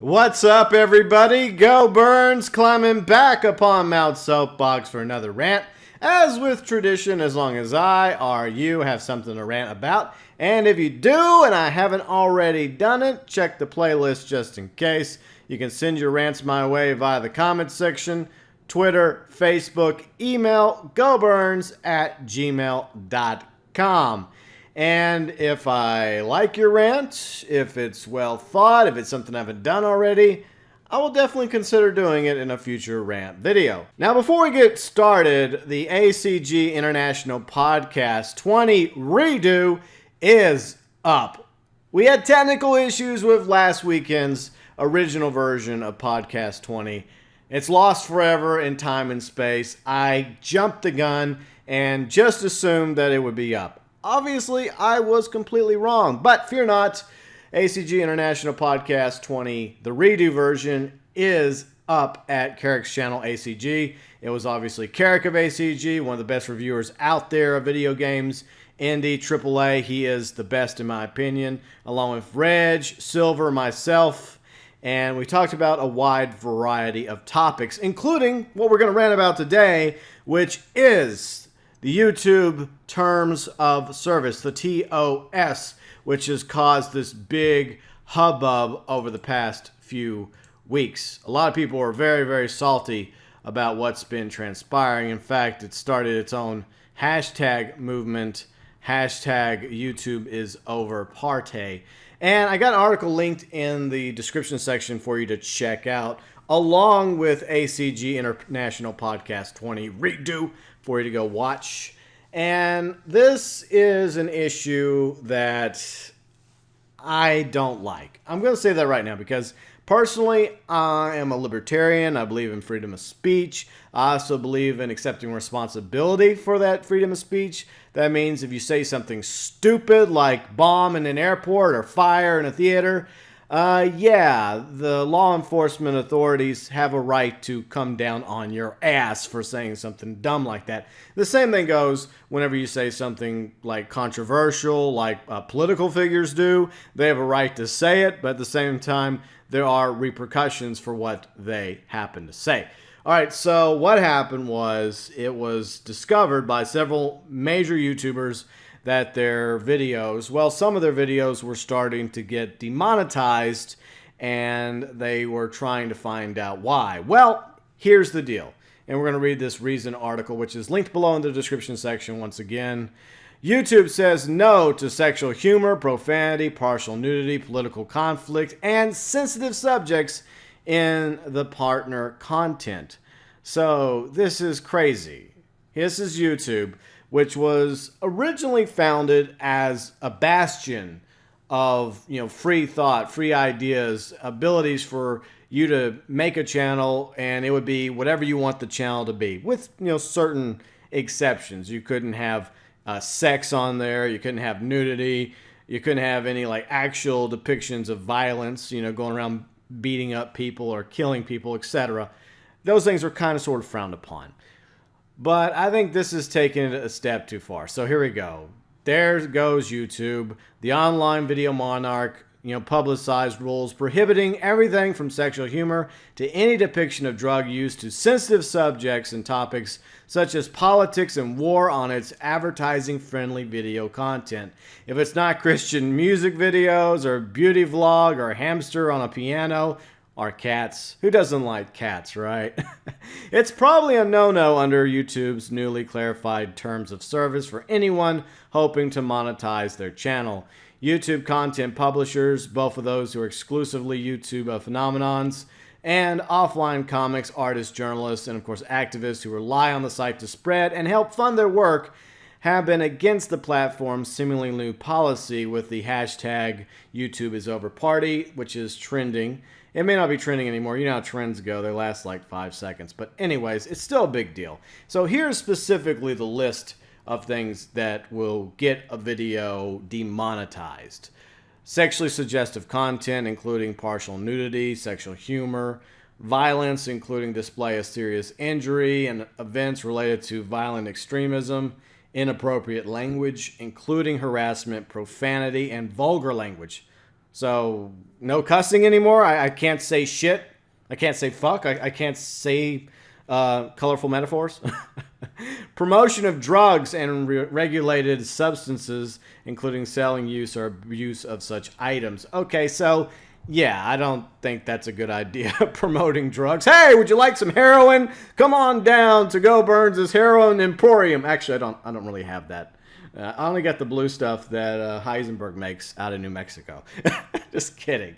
What's up, everybody? GeauxBurns climbing back upon Mount Soapbox for another rant. As with tradition, as long as I or you have something to rant about. And if you do, and I haven't already done it, check the playlist just in case. You can send your rants my way via the comments section, Twitter, Facebook, email, GeauxBurns@gmail.com. And if I like your rant, if it's well thought, if it's something I haven't done already, I will definitely consider doing it in a future rant video. Now, before we get started, the ACG International Podcast 20 redo is up. We had technical issues with last weekend's original version of Podcast 20. It's lost forever in time and space. I jumped the gun and just assumed that it would be up. Obviously, I was completely wrong, but fear not, ACG International Podcast 20, the redo version, is up at Carrick's channel, ACG. It was obviously Carrick of ACG, one of the best reviewers out there of video games, indie, AAA. He is the best in my opinion, along with Reg, Silver, myself, and we talked about a wide variety of topics, including what we're going to rant about today, which is the YouTube Terms of Service, the TOS, which has caused this big hubbub over the past few weeks. A lot of people are very, very salty about what's been transpiring. In fact, it started its own hashtag movement, hashtag YouTube is over partay. And I got an article linked in the description section for you to check out, along with ACG International Podcast 20 redo for you to go watch. And this is an issue that I don't like. I'm going to say that right now because personally, I am a libertarian. I believe in freedom of speech. I also believe in accepting responsibility for that freedom of speech. That means if you say something stupid like bomb in an airport or fire in a theater, yeah, the law enforcement authorities have a right to come down on your ass for saying something dumb like that. The same thing goes whenever you say something like controversial, like political figures do. They have a right to say it, but at the same time, there are repercussions for what they happen to say. All right, so what happened was it was discovered by several major YouTubers that their videos, well, some of their videos were starting to get demonetized, and they were trying to find out why. Well, here's the deal. And we're going to read this Reason article, which is linked below in the description section once again. YouTube says no to sexual humor, profanity, partial nudity, political conflict, and sensitive subjects in the partner content. So this is crazy. This is YouTube, which was originally founded as a bastion of, free thought, free ideas, abilities for you to make a channel, and it would be whatever you want the channel to be, with, certain exceptions. You couldn't have sex on there, you couldn't have nudity, you couldn't have any actual depictions of violence, going around beating up people or killing people, etc. Those things are kind of sort of frowned upon. But I think this is taking it a step too far. So here we go. There goes YouTube, the online video monarch, publicized rules prohibiting everything from sexual humor to any depiction of drug use to sensitive subjects and topics such as politics and war on its advertising-friendly video content. If it's not Christian music videos or beauty vlog or hamster on a piano, or cats. Who doesn't like cats, right? It's probably a no-no under YouTube's newly clarified terms of service for anyone hoping to monetize their channel. YouTube content publishers, both of those who are exclusively YouTube phenomenons, and offline comics, artists, journalists, and of course activists who rely on the site to spread and help fund their work, have been against the platform's seemingly new policy with the hashtag YouTube is over party, which is trending. It may not be trending anymore. You know how trends go. They last like 5 seconds. But anyways, it's still a big deal. So here's specifically the list of things that will get a video demonetized. Sexually suggestive content, including partial nudity, sexual humor, violence, including display of serious injury, and events related to violent extremism, inappropriate language, including harassment, profanity, and vulgar language. So no cussing anymore. I can't say shit. I can't say fuck. I can't say colorful metaphors. Promotion of drugs and regulated substances, including selling, use, or abuse of such items. Okay, so yeah, I don't think that's a good idea, promoting drugs. Hey, would you like some heroin? Come on down to GeauxBurns' Heroin Emporium. Actually, I don't really have that. I only got the blue stuff that Heisenberg makes out of New Mexico. Just kidding.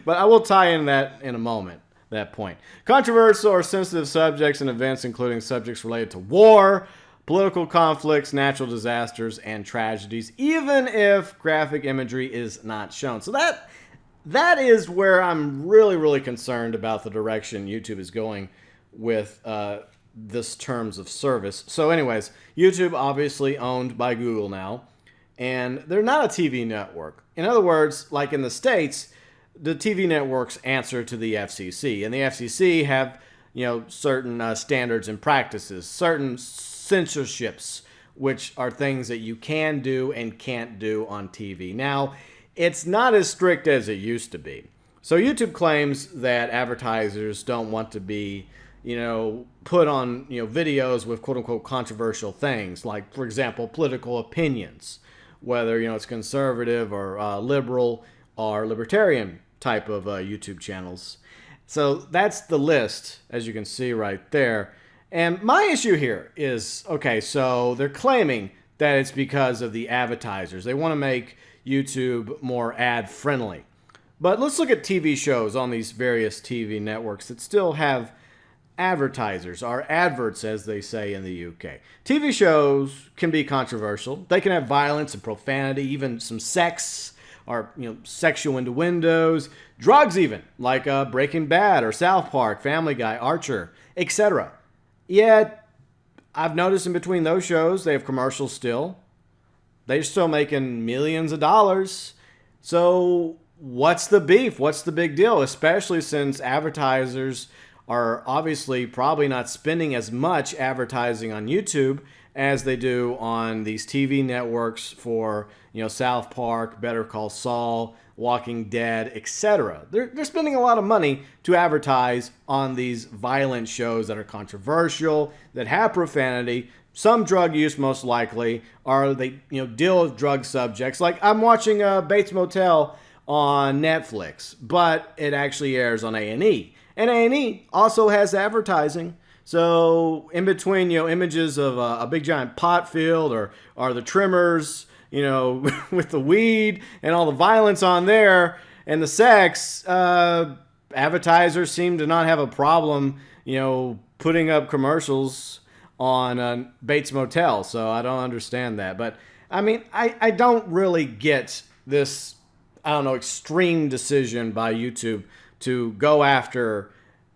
But I will tie in that in a moment, that point. Controversial or sensitive subjects and events, including subjects related to war, political conflicts, natural disasters, and tragedies, even if graphic imagery is not shown. So that is where I'm really concerned about the direction YouTube is going with this terms of service. So anyways, YouTube obviously owned by Google now, and they're not a TV network. In other words, like in the States, the TV networks answer to the FCC, and the FCC have, you know, certain standards and practices, certain censorships, which are things that you can do and can't do on TV. Now, it's not as strict as it used to be. So YouTube claims that advertisers don't want to be, you know, put on, you know, videos with quote unquote controversial things, like, for example, political opinions, whether, you know, it's conservative or liberal or libertarian type of YouTube channels. So that's the list, as you can see right there. And my issue here is, okay, so they're claiming that it's because of the advertisers. They want to make YouTube more ad friendly. But let's look at TV shows on these various TV networks that still have advertisers, or adverts as they say in the UK. TV shows can be controversial. They can have violence and profanity, even some sex, or, you know, sexual innuendos, drugs even, like Breaking Bad or South Park, Family Guy, Archer, etc. Yet, I've noticed in between those shows, they have commercials still. They're still making millions of dollars. So what's the beef? What's the big deal? Especially since advertisers are obviously probably not spending as much advertising on YouTube as they do on these TV networks for, you know, South Park, Better Call Saul, Walking Dead, etc. They're spending a lot of money to advertise on these violent shows that are controversial, that have profanity, some drug use most likely, or they, you know, deal with drug subjects. Like I'm watching Bates Motel on Netflix, but it actually airs on A&E. And A&E also has advertising. So in between, you know, images of a big giant pot field or the trimmers, you know, with the weed and all the violence on there and the sex, advertisers seem to not have a problem, you know, putting up commercials on Bates Motel. So I don't understand that. But I mean, I don't really get this, I don't know, extreme decision by YouTube to go after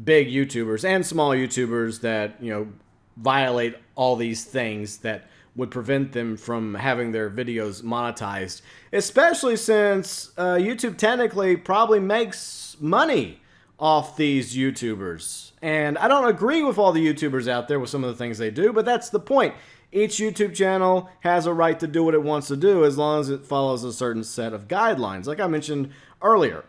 big YouTubers and small YouTubers that, you know, violate all these things that would prevent them from having their videos monetized, especially since YouTube technically probably makes money off these YouTubers. And I don't agree with all the YouTubers out there with some of the things they do, but that's the point. Each YouTube channel has a right to do what it wants to do as long as it follows a certain set of guidelines, like I mentioned earlier.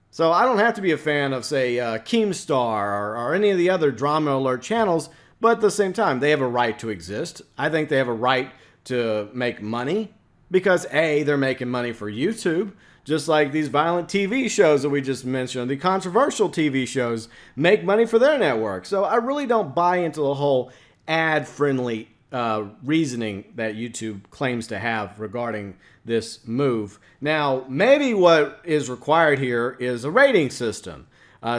So I don't have to be a fan of, say, Keemstar or any of the other Drama Alert channels, but at the same time, they have a right to exist. I think they have a right to make money because, A, they're making money for YouTube, just like these violent TV shows that we just mentioned, the controversial TV shows make money for their network. So I really don't buy into the whole ad-friendly reasoning that YouTube claims to have regarding this move. Now, maybe what is required here is a rating system,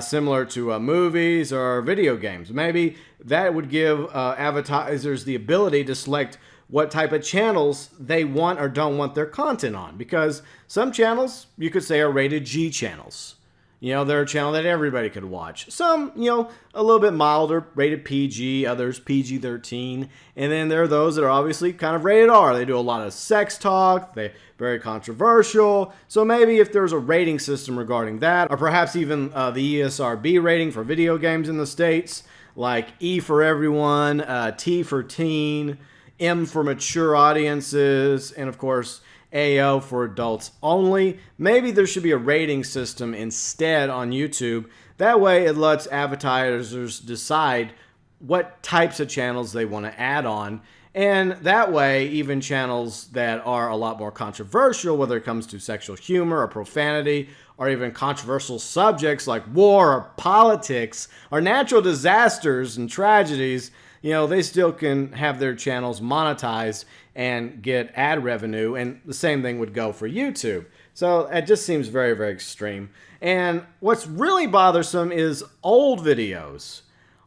similar to movies or video games. Maybe that would give advertisers the ability to select what type of channels they want or don't want their content on. Because some channels, you could say, are rated G channels. You know, they're a channel that everybody could watch. Some, you know, a little bit milder, rated PG, others PG-13. And then there are those that are obviously kind of rated R. They do a lot of sex talk. They're very controversial. So maybe if there's a rating system regarding that, or perhaps even the ESRB rating for video games in the States, like E for everyone, T for teen, M for mature audiences, and of course, AO for adults only. Maybe there should be a rating system instead on YouTube. That way it lets advertisers decide what types of channels they want to add on. And that way, even channels that are a lot more controversial, whether it comes to sexual humor or profanity, or even controversial subjects like war or politics or natural disasters and tragedies, they still can have their channels monetized and get ad revenue. And the same thing would go for YouTube. So it just seems very, very extreme. And what's really bothersome is old videos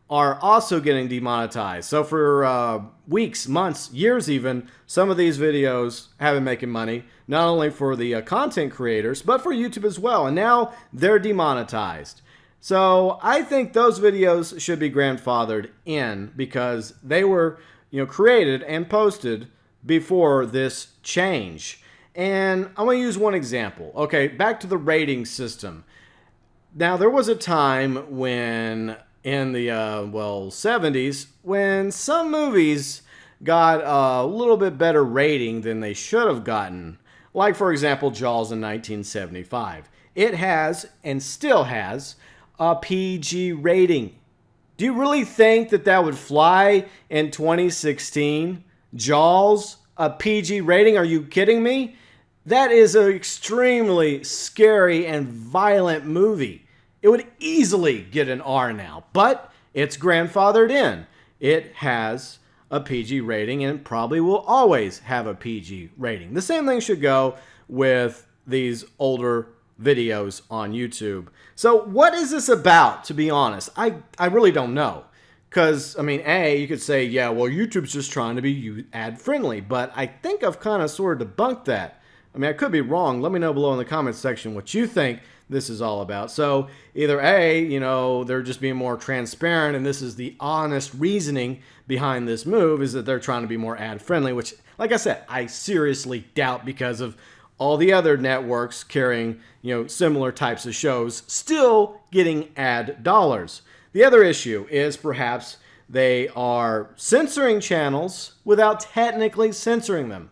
are also getting demonetized. So for weeks, months, years even, some of these videos have been making money, not only for the content creators, but for YouTube as well. And now they're demonetized. So I think those videos should be grandfathered in because they were, created and posted before this change. And I'm going to use one example. Okay, back to the rating system. Now, there was a time when in the 70s when some movies got a little bit better rating than they should have gotten. Like, for example, Jaws in 1975. It has, and still has, a PG rating. Do you really think that that would fly in 2016? Jaws, a PG rating? Are you kidding me? That is an extremely scary and violent movie. It would easily get an R now, but it's grandfathered in. It has a PG rating and probably will always have a PG rating. The same thing should go with these older videos on YouTube. So what is this about, to be honest? I really don't know. Because, you could say, yeah, well, YouTube's just trying to be ad-friendly, but I think I've kind of sort of debunked that. I could be wrong. Let me know below in the comments section what you think this is all about. So either A, they're just being more transparent and this is the honest reasoning behind this move is that they're trying to be more ad friendly, which, like I said, I seriously doubt because of all the other networks carrying, similar types of shows still getting ad dollars. The other issue is perhaps they are censoring channels without technically censoring them.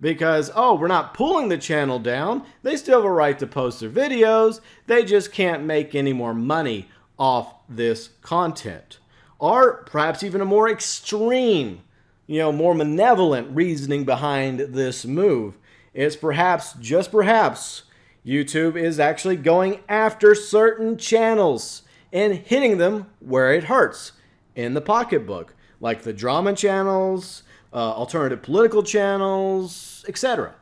Because, we're not pulling the channel down. They still have a right to post their videos. They just can't make any more money off this content. Or perhaps even a more extreme, more malevolent reasoning behind this move is perhaps, just perhaps, YouTube is actually going after certain channels and hitting them where it hurts, in the pocketbook, like the drama channels, alternative political channels, etc.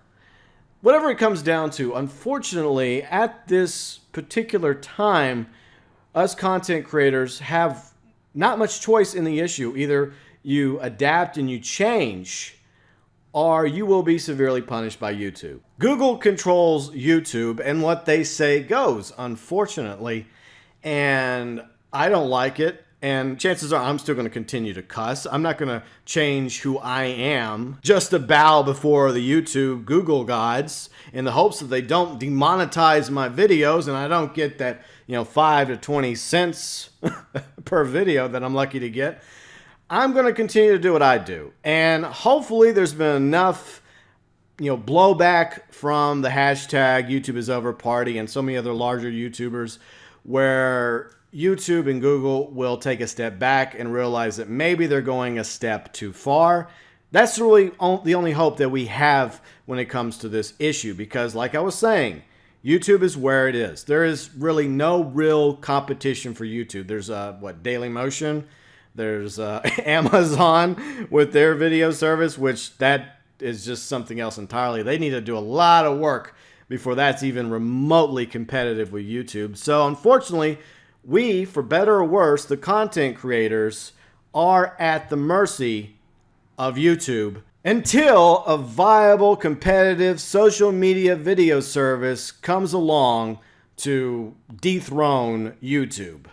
Whatever it comes down to, unfortunately, at this particular time, us content creators have not much choice in the issue. Either you adapt and you change, or you will be severely punished by YouTube. Google controls YouTube, and what they say goes, unfortunately. And I don't like it. And chances are I'm still going to continue to cuss. I'm not going to change who I am just to bow before the YouTube Google gods in the hopes that they don't demonetize my videos and I don't get that, 5 to 20 cents per video that I'm lucky to get. I'm going to continue to do what I do. And hopefully there's been enough, blowback from the hashtag YouTube is over party and so many other larger YouTubers where YouTube and Google will take a step back and realize that maybe they're going a step too far. That's really the only hope that we have when it comes to this issue because, like I was saying, YouTube is where it is. There is really no real competition for YouTube. There's, Dailymotion. There's Amazon with their video service, which that is just something else entirely. They need to do a lot of work before that's even remotely competitive with YouTube. So, unfortunately, we, for better or worse, the content creators, are at the mercy of YouTube until a viable, competitive social media video service comes along to dethrone YouTube.